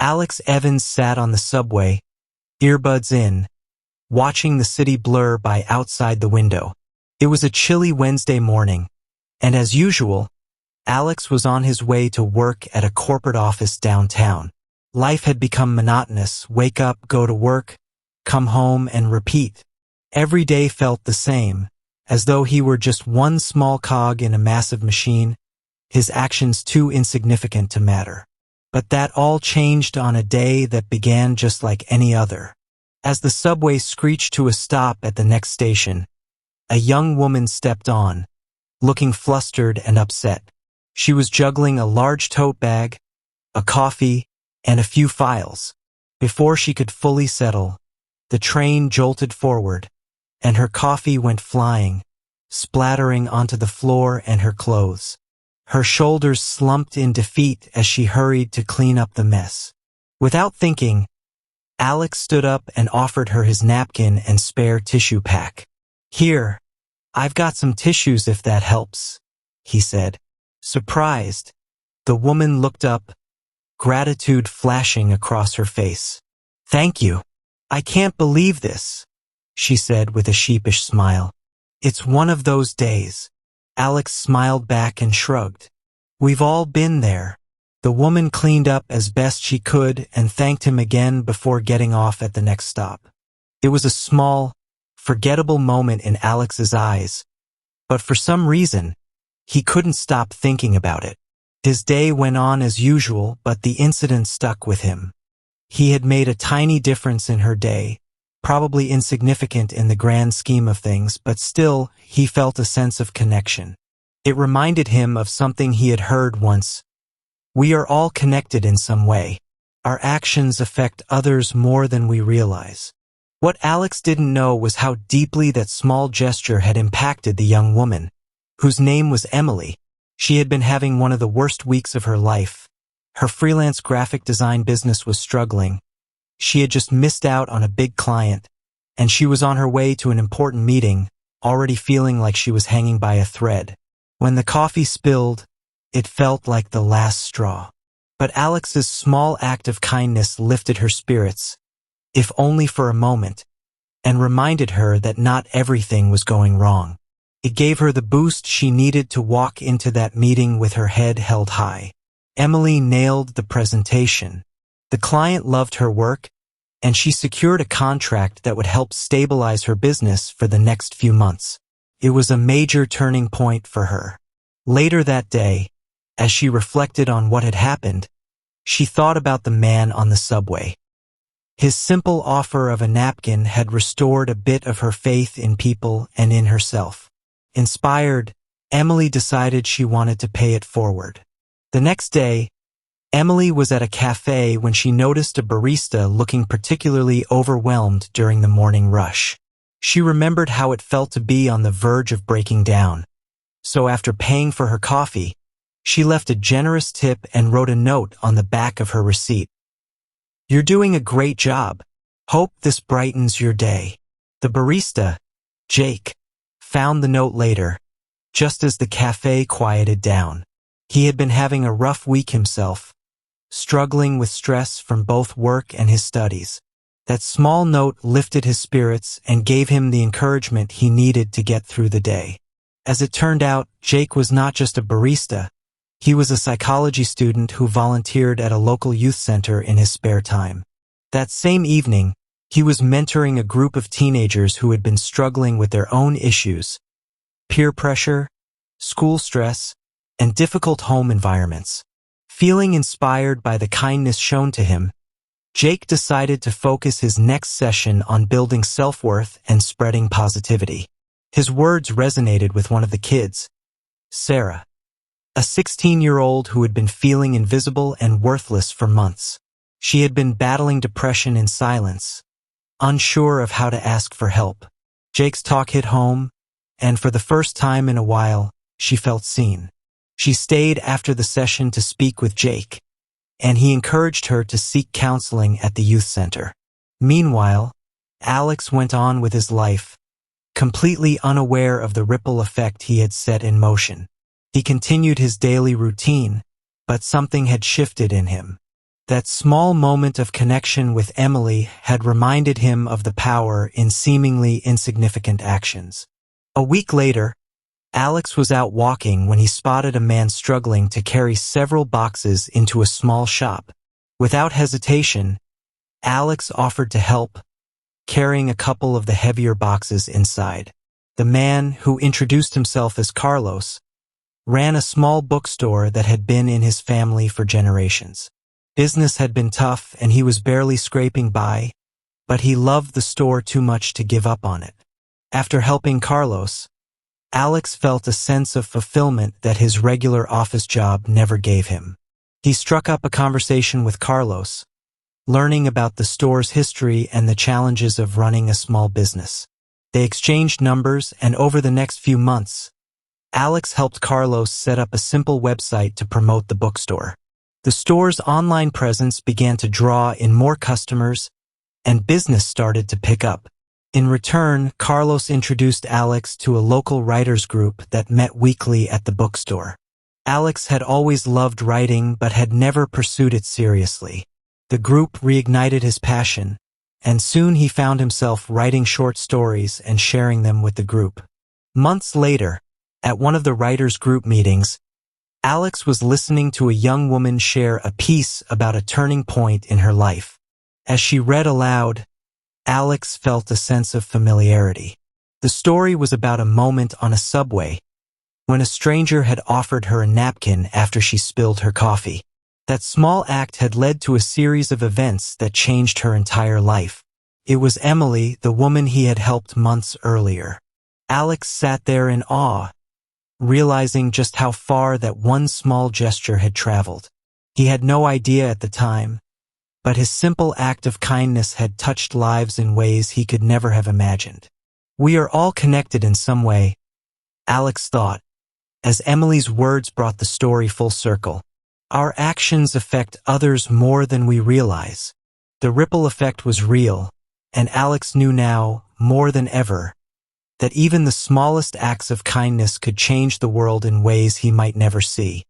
Alex Evans sat on the subway, earbuds in, watching the city blur by outside the window. It was a chilly Wednesday morning, and as usual, Alex was on his way to work at a corporate office downtown. Life had become monotonous: wake up, go to work, come home, and repeat. Every day felt the same, as though he were just one small cog in a massive machine, his actions too insignificant to matter. But that all changed on a day that began just like any other. As the subway screeched to a stop at the next station, a young woman stepped on, looking flustered and upset. She was juggling a large tote bag, a coffee, and a few files. Before she could fully settle, the train jolted forward, and her coffee went flying, splattering onto the floor and her clothes. Her shoulders slumped in defeat as she hurried to clean up the mess. Without thinking, Alex stood up and offered her his napkin and spare tissue pack. "Here, I've got some tissues if that helps," he said. Surprised, the woman looked up, gratitude flashing across her face. "Thank you. I can't believe this," she said with a sheepish smile. "It's one of those days." Alex smiled back and shrugged. "We've all been there." The woman cleaned up as best she could and thanked him again before getting off at the next stop. It was a small, forgettable moment in Alex's eyes, but for some reason, he couldn't stop thinking about it. His day went on as usual, but the incident stuck with him. He had made a tiny difference in her day, probably insignificant in the grand scheme of things, but still, he felt a sense of connection. It reminded him of something he had heard once. We are all connected in some way. Our actions affect others more than we realize. What Alex didn't know was how deeply that small gesture had impacted the young woman, whose name was Emily. She had been having one of the worst weeks of her life. Her freelance graphic design business was struggling. She had just missed out on a big client, and she was on her way to an important meeting, already feeling like she was hanging by a thread. When the coffee spilled, it felt like the last straw. But Alex's small act of kindness lifted her spirits, if only for a moment, and reminded her that not everything was going wrong. It gave her the boost she needed to walk into that meeting with her head held high. Emily nailed the presentation. The client loved her work, and she secured a contract that would help stabilize her business for the next few months. It was a major turning point for her. Later that day, as she reflected on what had happened, she thought about the man on the subway. His simple offer of a napkin had restored a bit of her faith in people and in herself. Inspired, Emily decided she wanted to pay it forward. The next day, Emily was at a cafe when she noticed a barista looking particularly overwhelmed during the morning rush. She remembered how it felt to be on the verge of breaking down. So after paying for her coffee, she left a generous tip and wrote a note on the back of her receipt. "You're doing a great job. Hope this brightens your day." The barista, Jake, found the note later, just as the cafe quieted down. He had been having a rough week himself, struggling with stress from both work and his studies. That small note lifted his spirits and gave him the encouragement he needed to get through the day. As it turned out, Jake was not just a barista. He was a psychology student who volunteered at a local youth center in his spare time. That same evening, he was mentoring a group of teenagers who had been struggling with their own issues: peer pressure, school stress, and difficult home environments. Feeling inspired by the kindness shown to him, Jake decided to focus his next session on building self-worth and spreading positivity. His words resonated with one of the kids, Sarah, a 16-year-old who had been feeling invisible and worthless for months. She had been battling depression in silence, unsure of how to ask for help. Jake's talk hit home, and for the first time in a while, she felt seen. She stayed after the session to speak with Jake, and he encouraged her to seek counseling at the youth center. Meanwhile, Alex went on with his life, completely unaware of the ripple effect he had set in motion. He continued his daily routine, but something had shifted in him. That small moment of connection with Emily had reminded him of the power in seemingly insignificant actions. A week later, Alex was out walking when he spotted a man struggling to carry several boxes into a small shop. Without hesitation, Alex offered to help, carrying a couple of the heavier boxes inside. The man, who introduced himself as Carlos, ran a small bookstore that had been in his family for generations. Business had been tough and he was barely scraping by, but he loved the store too much to give up on it. After helping Carlos, Alex felt a sense of fulfillment that his regular office job never gave him. He struck up a conversation with Carlos, learning about the store's history and the challenges of running a small business. They exchanged numbers, and over the next few months, Alex helped Carlos set up a simple website to promote the bookstore. The store's online presence began to draw in more customers, and business started to pick up. In return, Carlos introduced Alex to a local writers group that met weekly at the bookstore. Alex had always loved writing but had never pursued it seriously. The group reignited his passion, and soon he found himself writing short stories and sharing them with the group. Months later, at one of the writers' group meetings, Alex was listening to a young woman share a piece about a turning point in her life. As she read aloud, Alex felt a sense of familiarity. The story was about a moment on a subway when a stranger had offered her a napkin after she spilled her coffee. That small act had led to a series of events that changed her entire life. It was Emily, the woman he had helped months earlier. Alex sat there in awe, realizing just how far that one small gesture had traveled. He had no idea at the time, but his simple act of kindness had touched lives in ways he could never have imagined. We are all connected in some way, Alex thought, as Emily's words brought the story full circle. Our actions affect others more than we realize. The ripple effect was real, and Alex knew now, more than ever, that even the smallest acts of kindness could change the world in ways he might never see.